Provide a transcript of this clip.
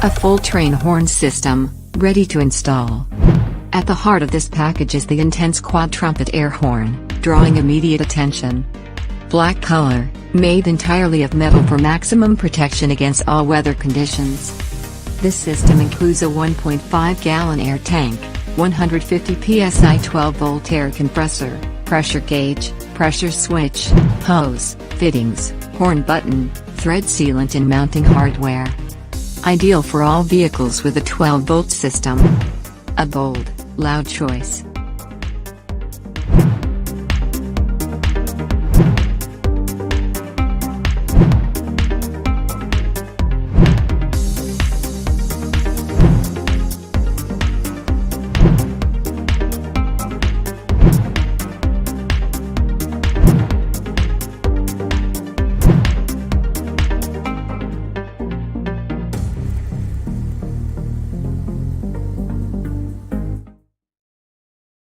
A full train horn system, ready to install. At the heart of this package is the intense quad trumpet air horn, drawing immediate attention. Black color, made entirely of metal for maximum protection against all weather conditions. This system includes a 1.5-gallon air tank, 150 PSI 12-volt air compressor, pressure gauge, pressure switch, hose, fittings, horn button, thread sealant and mounting hardware. Ideal for all vehicles with a 12-volt system. A bold, loud choice.